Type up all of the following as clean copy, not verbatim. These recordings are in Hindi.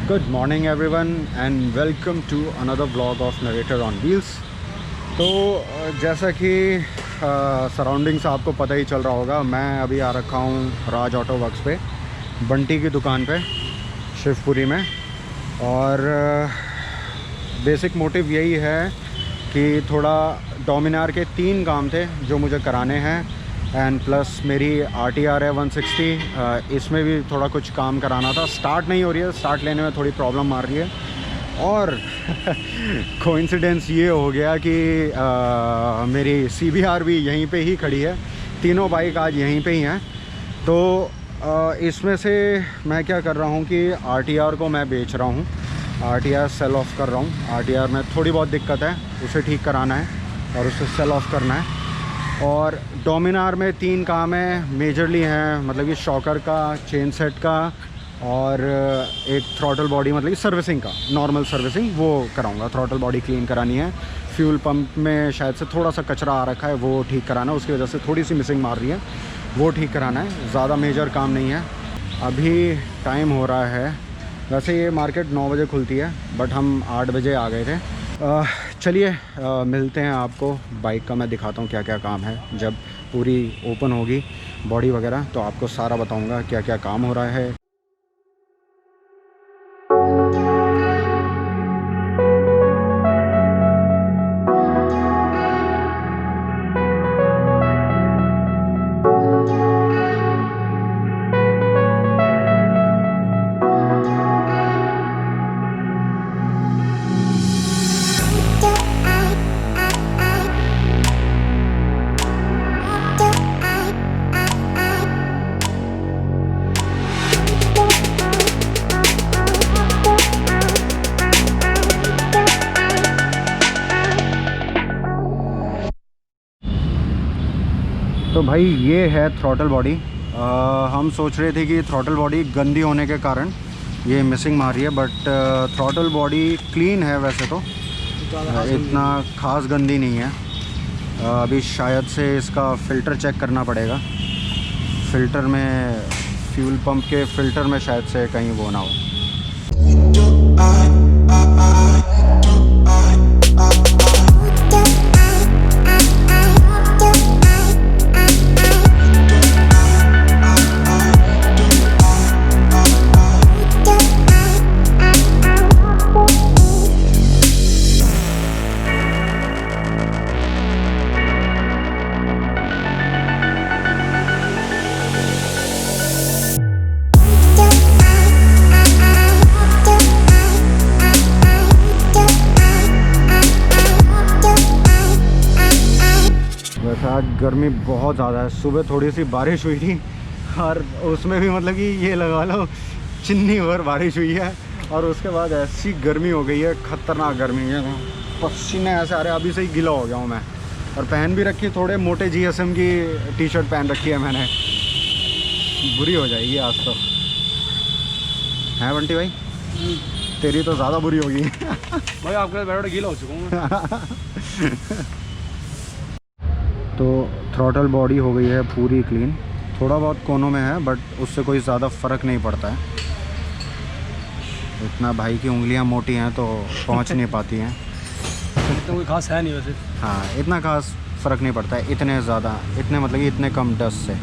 Good morning everyone and welcome to another vlog of Narrator on Wheels। तो जैसा कि सराउंडिंग्स आपको पता ही चल रहा होगा, मैं अभी आ रखा हूँ राज ऑटो वर्क्स पे, बंटी की दुकान पे शिवपुरी में। और बेसिक मोटिव यही है कि थोड़ा डोमिनार के 3 काम थे जो मुझे कराने हैं, एंड प्लस मेरी RTR है 160, इसमें भी थोड़ा कुछ काम कराना था। स्टार्ट नहीं हो रही है, स्टार्ट लेने में थोड़ी प्रॉब्लम मार रही है। और कोइंसिडेंस ये हो गया कि मेरी CBR भी यहीं पे ही खड़ी है, तीनों बाइक आज यहीं पे ही हैं। तो इसमें से मैं क्या कर रहा हूँ कि RTR को मैं बेच रहा हूँ, RTR सेल ऑफ कर रहा हूँ। RTR में थोड़ी बहुत दिक्कत है, उसे ठीक कराना है और उसे सेल ऑफ करना है। और डोमिनार में 3 काम है मेजरली हैं, मतलब ये शॉकर का, चेन सेट का और एक थ्रॉटल बॉडी, मतलब सर्विसिंग का, नॉर्मल सर्विसिंग वो कराऊंगा। थ्रॉटल बॉडी क्लीन करानी है, फ्यूल पंप में शायद से थोड़ा सा कचरा आ रखा है, वो ठीक कराना है, उसकी वजह से थोड़ी सी मिसिंग मार रही है, वो ठीक कराना है। ज़्यादा मेजर काम नहीं है। अभी टाइम हो रहा है, वैसे ये मार्केट 9 बजे खुलती है बट हम 8 बजे आ गए थे। चलिए मिलते हैं आपको। बाइक का मैं दिखाता हूँ क्या क्या काम है। जब पूरी ओपन होगी बॉडी वगैरह तो आपको सारा बताऊँगा क्या क्या काम हो रहा है। तो भाई ये है थ्रॉटल बॉडी। हम सोच रहे थे कि थ्रॉटल बॉडी गंदी होने के कारण ये मिसिंग मार रही है, बट थ्रॉटल बॉडी क्लीन है वैसे तो, इतना ख़ास गंदी नहीं है। अभी शायद से इसका फ़िल्टर चेक करना पड़ेगा, फ़िल्टर में, फ्यूल पंप के फ़िल्टर में शायद से कहीं वो ना हो। आज गर्मी बहुत ज़्यादा है। सुबह थोड़ी सी बारिश हुई थी और उसमें भी मतलब कि ये लगा लो चिन्नी भर बारिश हुई है, और उसके बाद ऐसी गर्मी हो गई है, ख़तरनाक गर्मी है। पसीने ऐसे आ रहे, अभी से ही गीला हो गया हूँ मैं। और पहन भी रखी थोड़े मोटे GSM की टी-शर्ट पहन रखी है मैंने, बुरी हो जाएगी आज तो। हैं बंटी भाई? तेरी तो ज़्यादा बुरी होगी। भाई आपके बैठे गीला हो चुका हूँ। तो थ्रॉटल बॉडी हो गई है पूरी क्लीन, थोड़ा बहुत कोनों में है बट उससे कोई ज़्यादा फ़र्क नहीं पड़ता है। इतना भाई की उंगलियां मोटी हैं तो पहुंच नहीं पाती हैं। इतना कोई खास है नहीं वैसे। हाँ, इतना खास फ़र्क नहीं पड़ता है, इतने ज़्यादा, इतने मतलब कि इतने कम डस्ट से।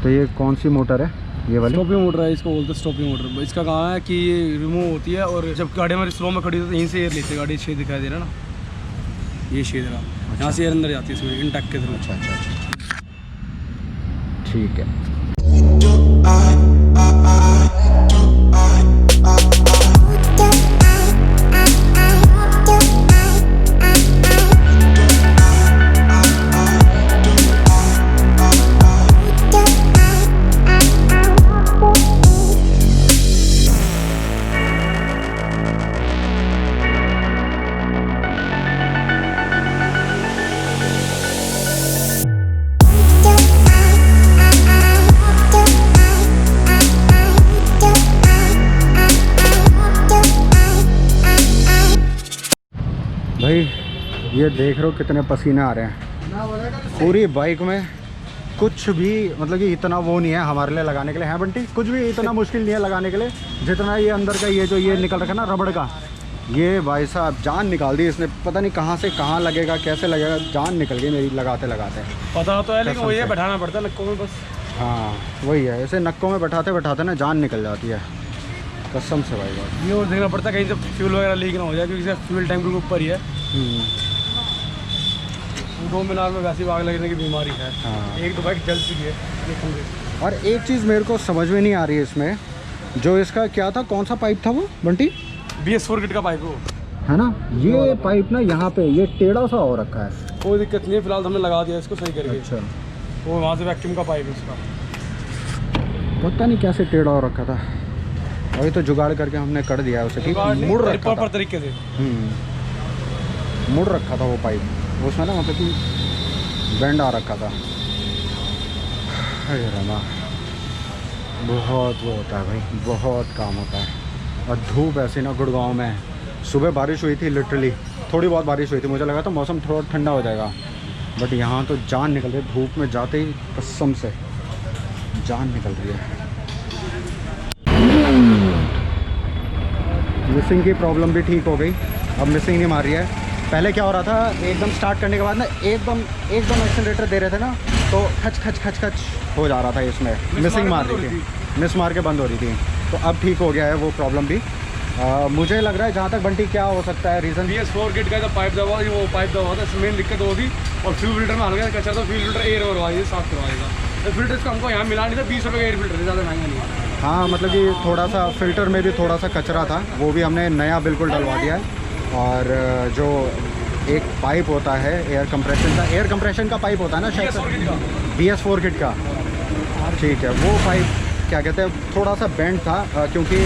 तो ये कौन सी मोटर है? ये वाली स्टॉपिंग मोटर है, इसको बोलते हैं स्टॉपिंग मोटर। इसका काम है कि ये रिमूव होती है और जब गाड़ी हमारी स्लो में खड़ी होती है तो यहीं से एयर लेते हैं। गाड़ी शेड दिखाई दे रहा है ना, ये शेड रहा, यहाँ से एयर अंदर जाती है इसमें इंटैक्ट के थ्रू। अच्छा, ठीक है। भाई ये देख रहे हो कितने पसीने आ रहे हैं। पूरी बाइक में कुछ भी मतलब कि इतना वो नहीं है हमारे लिए लगाने के लिए, है बंटी? कुछ भी इतना मुश्किल नहीं है लगाने के लिए जितना ये अंदर का ये जो ये निकल रखा है ना रबड़ का, ये भाई साहब जान निकाल दी इसने। पता नहीं कहाँ से कहाँ लगेगा, कैसे लगेगा, जान निकल गई मेरी लगाते लगाते। पता तो है लेकिन वो ये बैठाना पड़ता है नक्कों में बस। हाँ वही है, ऐसे नक्कों में बैठाते बैठाते ना जान निकल जाती है कसम से भाई बात। ये और देखना पड़ता है कहीं से फ्यूल वगैरह लीक ना हो जाए, क्योंकि फ्यूल टैंक के ऊपर ही है। 2 मीनार में वैसी आग लगने की बीमारी है। हाँ। एक तो बाइक जल चुकी है। और एक चीज़ मेरे को समझ में नहीं आ रही है इसमें, जो इसका क्या था, कौन सा पाइप था वो बंटी? BS4 किट का पाइप हो है ना, ये पाइप ना यहाँ पे ये टेढ़ा सा हो रखा है। कोई दिक्कत नहीं है, फिलहाल हमने लगा दिया इसको सही करके। अच्छा, वो वहाँ से वैक्यूम का पाइप है उसका, पता नहीं कैसे टेढ़ा हो रखा था। अभी तो जुगाड़ करके हमने कर दिया है उसे कि मुड़ रखा था प्रॉपर तरीके से। मुड़ रखा था वो पाइप, उसमें ना मतलब कि बेंड आ रखा था। अरे रमा, बहुत वो होता है भाई, बहुत काम होता है। और धूप ऐसी ना गुड़गांव में, सुबह बारिश हुई थी लिटरली, थोड़ी बहुत बारिश हुई थी, मुझे लगा था मौसम थोड़ा ठंडा हो जाएगा, बट यहाँ तो जान निकल रही है धूप में जाते ही, कसम से जान निकल रही है। मिसिंग की प्रॉब्लम भी ठीक हो गई, अब मिसिंग नहीं मार रही है। पहले क्या हो रहा था, एकदम स्टार्ट करने के बाद ना एकदम एक्सेलरेटर दे रहे थे ना तो खच खच खच खच हो जा रहा था, इसमें मिसिंग मार रही थी, मिस मार के बंद हो रही थी। तो अब ठीक हो गया है वो प्रॉब्लम भी। मुझे लग रहा है जहाँ तक बंटी क्या हो सकता है रीज़न, BS4 किट का जो पाइप दबा वो पाइप दबा था, मेन दिक्कत होगी। और फ्यूल फिल्टर में हल्का कच्चा था, फ्यूल फिल्टर एयर करवाइए, साफ करवाएगा। तो फिल्टर इसका हमको यहाँ मिला नहीं था, 20 रुपये का एयर फिल्टर, ज़्यादा महंगा नहीं है। हाँ मतलब कि थोड़ा सा फ़िल्टर में भी थोड़ा सा कचरा था, वो भी हमने नया बिल्कुल डलवा दिया है। और जो एक पाइप होता है एयर कंप्रेशन का पाइप होता है ना शायद, BS4 किट का, ठीक है, वो पाइप क्या कहते हैं थोड़ा सा बेंड था, क्योंकि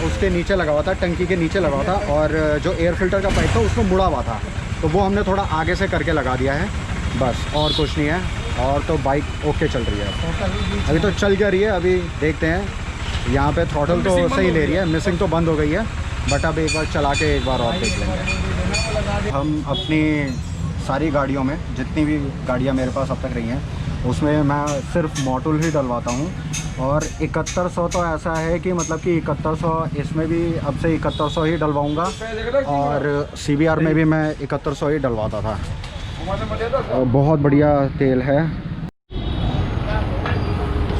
उसके नीचे लगा हुआ था, टंकी के नीचे लगा हुआ था, और जो एयर फिल्टर का पाइप था उसमें मुड़ा हुआ था, तो वो हमने थोड़ा आगे से करके लगा दिया है बस, और कुछ नहीं है। और तो बाइक ओके चल रही है, अभी तो चल क्या रही है, अभी देखते हैं। यहाँ पे थ्रॉटल तो सही ले रही है, मिसिंग तो बंद हो गई है, बट अब एक बार चला के एक बार और देख लेंगे। हम अपनी सारी गाड़ियों में, जितनी भी गाड़ियाँ मेरे पास अब तक रही हैं, उसमें मैं सिर्फ मॉड्यूल ही डलवाता हूँ। और 7100 तो ऐसा है कि मतलब कि 7100 इसमें भी अब से 7100 ही डलवाऊँगा, और CBR में भी मैं 7100 ही डलवाता था। बहुत बढ़िया तेल है।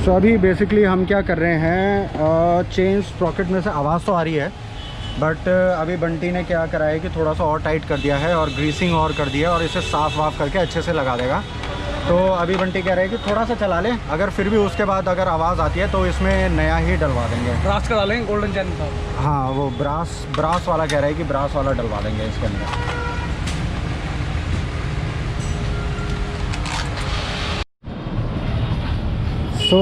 सो अभी बेसिकली हम क्या कर रहे हैं, चेन स्प्रॉकेट में से आवाज़ तो आ रही है, बट अभी बंटी ने क्या करा है कि थोड़ा सा और टाइट कर दिया है और ग्रीसिंग और कर दिया, और इसे साफ़ वाफ करके अच्छे से लगा देगा। तो अभी बंटी कह रहे हैं कि थोड़ा सा चला ले, अगर फिर भी उसके बाद अगर आवाज़ आती है तो इसमें नया ही डलवा देंगे, ब्रास का डालेंगे, गोल्डन चैन का। हाँ वो ब्रास वाला कह रहा है कि ब्रास वाला डलवा देंगे इसके अंदर। सो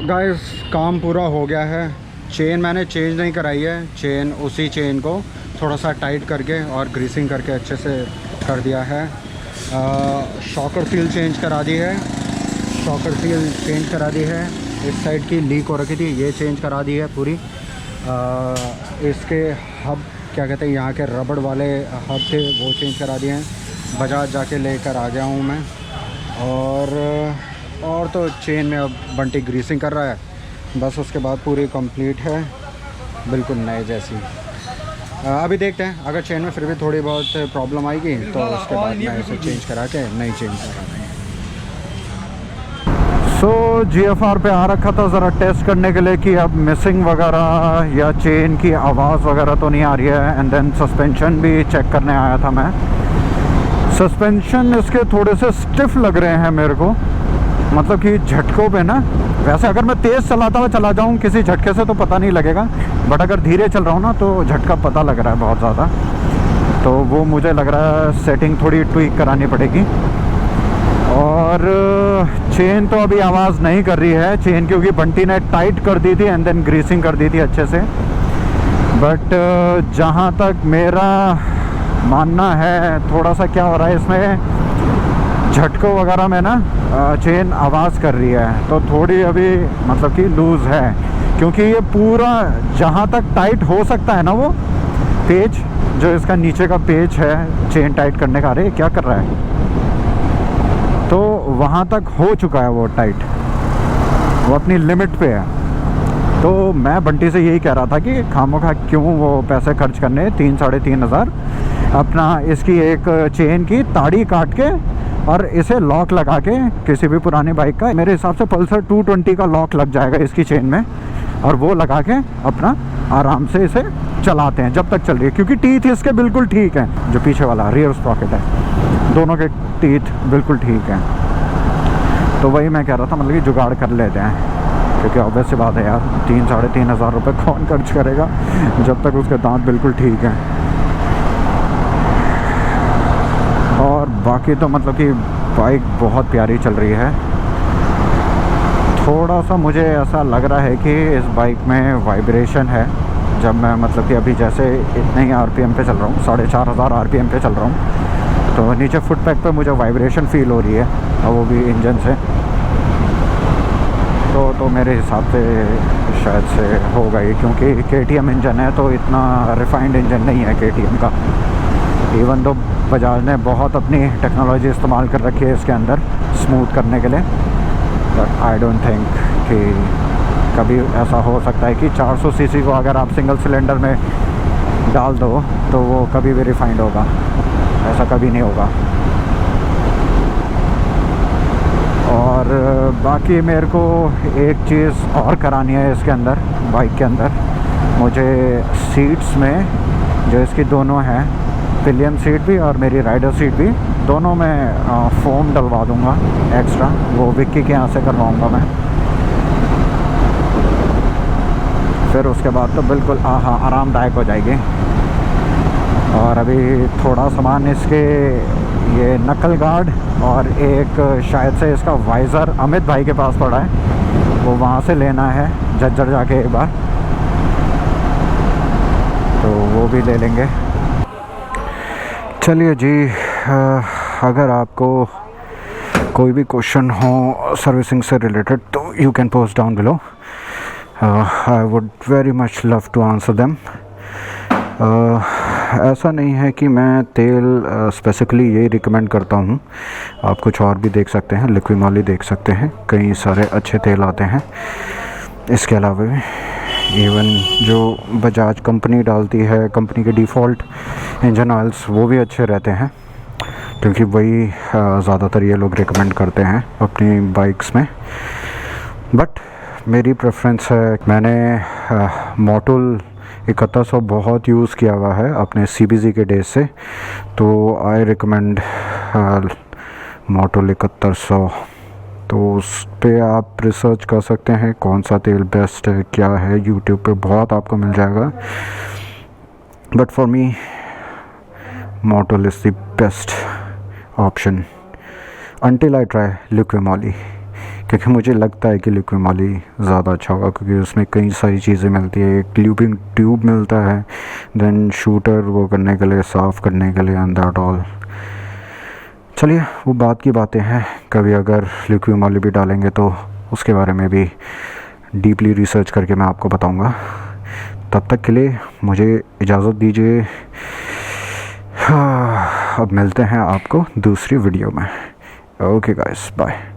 गाइस काम पूरा हो गया है। चेन मैंने चेंज नहीं कराई है, चेन उसी चेन को थोड़ा सा टाइट करके और ग्रीसिंग करके अच्छे से कर दिया है। शॉकर सील चेंज करा दी है, शॉकर सील चेंज करा दी है। इस साइड की लीक हो रखी थी, ये चेंज करा दी है पूरी। इसके हब क्या कहते हैं, यहाँ के रबड़ वाले हब थे वो चेंज करा दिए हैं। बजाज जाके लेकर आ गया हूँ मैं। और तो चेन में अब बंटी ग्रीसिंग कर रहा है, बस उसके बाद पूरी कंप्लीट है, बिल्कुल नए जैसी। अभी देखते हैं, अगर चेन में फिर भी थोड़ी बहुत प्रॉब्लम आएगी तो उसके बाद मैं इसे चेंज करा के नई चेन करा देंगे। सो GFR पे आ रखा था ज़रा टेस्ट करने के लिए कि अब मिसिंग वगैरह या चेन की आवाज़ वगैरह तो नहीं आ रही है। एंड देन सस्पेंशन भी चेक करने आया था मैं। सस्पेंशन इसके थोड़े से स्टिफ लग रहे हैं मेरे को, मतलब कि झटकों पे ना, वैसे अगर मैं तेज़ चलाता हुआ चला जाऊँ किसी झटके से तो पता नहीं लगेगा, बट अगर धीरे चल रहा हूँ ना तो झटका पता लग रहा है बहुत ज़्यादा। तो वो मुझे लग रहा है सेटिंग थोड़ी ट्विक करानी पड़ेगी। और चेन तो अभी आवाज़ नहीं कर रही है, चेन क्योंकि बंटी ने टाइट कर दी थी एंड देन ग्रीसिंग कर दी थी अच्छे से। बट जहाँ तक मेरा मानना है, थोड़ा सा क्या हो रहा है इसमें, झटकों वगैरह में ना चेन आवाज़ कर रही है, तो थोड़ी अभी मतलब कि लूज़ है, क्योंकि ये पूरा जहाँ तक टाइट हो सकता है ना, वो पेच जो इसका नीचे का पेच है चेन टाइट करने का, अरे क्या कर रहा है, तो वहाँ तक हो चुका है वो टाइट, वो अपनी लिमिट पे है। तो मैं बंटी से यही कह रहा था कि खामोखा क्यों वो पैसे खर्च करने 3-3.5 अपना इसकी एक चेन की ताड़ी काट के और इसे लॉक लगा के किसी भी पुरानी बाइक का, मेरे हिसाब से पल्सर 220 का लॉक लग जाएगा इसकी चेन में, और वो लगा के अपना आराम से इसे चलाते हैं जब तक चल रही है। क्योंकि टीथ इसके बिल्कुल ठीक हैं, जो पीछे वाला रियर स्प्रॉकेट है दोनों के टीथ बिल्कुल ठीक हैं। तो वही मैं कह रहा था, मतलब कि जुगाड़ कर लेते हैं, क्योंकि ऑब्वियस सी बात है यार 3-3.5 रुपये कौन खर्च करेगा जब तक उसके दांत बिल्कुल ठीक हैं। और बाकी तो मतलब कि बाइक बहुत प्यारी चल रही है। थोड़ा सा मुझे ऐसा लग रहा है कि इस बाइक में वाइब्रेशन है, जब मैं मतलब कि अभी जैसे इतने ही आरपीएम पे चल रहा हूँ, 4500 आरपीएम पे चल रहा हूँ, तो नीचे फुट पैक पे मुझे वाइब्रेशन फील हो रही है, और वो भी इंजन से। तो मेरे हिसाब से शायद से होगा ही, क्योंकि KTM इंजन है तो इतना रिफाइंड इंजन नहीं है KTM का। इवन तो बजाज ने बहुत अपनी टेक्नोलॉजी इस्तेमाल कर रखी है इसके अंदर स्मूथ करने के लिए, बट आई डोंट थिंक कि कभी ऐसा हो सकता है कि 400 सीसी को अगर आप सिंगल सिलेंडर में डाल दो तो वो कभी भी रिफाइंड होगा, ऐसा कभी नहीं होगा। और बाकी मेरे को एक चीज़ और करानी है इसके अंदर, बाइक के अंदर, मुझे सीट्स में जो इसकी दोनों हैं, पिलियन सीट भी और मेरी राइडर सीट भी, दोनों में फोम डलवा दूंगा एक्स्ट्रा, वो विक्की के यहाँ से करवाऊंगा मैं। फिर उसके बाद तो बिल्कुल आरामदायक हो जाएगी। और अभी थोड़ा सामान इसके, ये नकल गार्ड और एक शायद से इसका वाइज़र अमित भाई के पास पड़ा है, वो वहाँ से लेना है झज्जर जाके एक बार, तो वो भी ले लेंगे। चलिए जी, अगर आपको कोई भी क्वेश्चन हो सर्विसिंग से रिलेटेड तो you can post down below, I would very much love to answer them. ऐसा नहीं है कि मैं तेल स्पेसिफिकली यही रिकमेंड करता हूँ, आप कुछ और भी देख सकते हैं, लिक्विमॉली देख सकते हैं, कई सारे अच्छे तेल आते हैं। इसके अलावा भी इवन जो बजाज कंपनी डालती है, कंपनी के डिफ़ॉल्ट इंजन ऑयल्स, वो भी अच्छे रहते हैं, क्योंकि वही ज़्यादातर ये लोग रिकमेंड करते हैं अपनी बाइक्स में। बट मेरी प्रेफरेंस है, मैंने मोटुल 7100 बहुत यूज़ किया हुआ है अपने CBZ के डेज से, तो आई रिकमेंड मोटुल 7100। तो उस पे आप रिसर्च कर सकते हैं कौन सा तेल बेस्ट है, क्या है, यूट्यूब पे बहुत आपको मिल जाएगा। But for me Motul is the best option until I try Liqui Moly, क्योंकि मुझे लगता है कि लिक्विमॉली ज़्यादा अच्छा होगा, क्योंकि उसमें कई सारी चीज़ें मिलती है। एक ल्यूबिंग ट्यूब मिलता है, देन शूटर वो करने के लिए, साफ़ करने के लिए, एंड दैट ऑल। चलिए वो बात की बातें हैं, कभी अगर लिक्विमॉली भी डालेंगे तो उसके बारे में भी डीपली रिसर्च करके मैं आपको बताऊंगा। तब तक के लिए मुझे इजाज़त दीजिए, अब मिलते हैं आपको दूसरी वीडियो में। Okay guys, bye.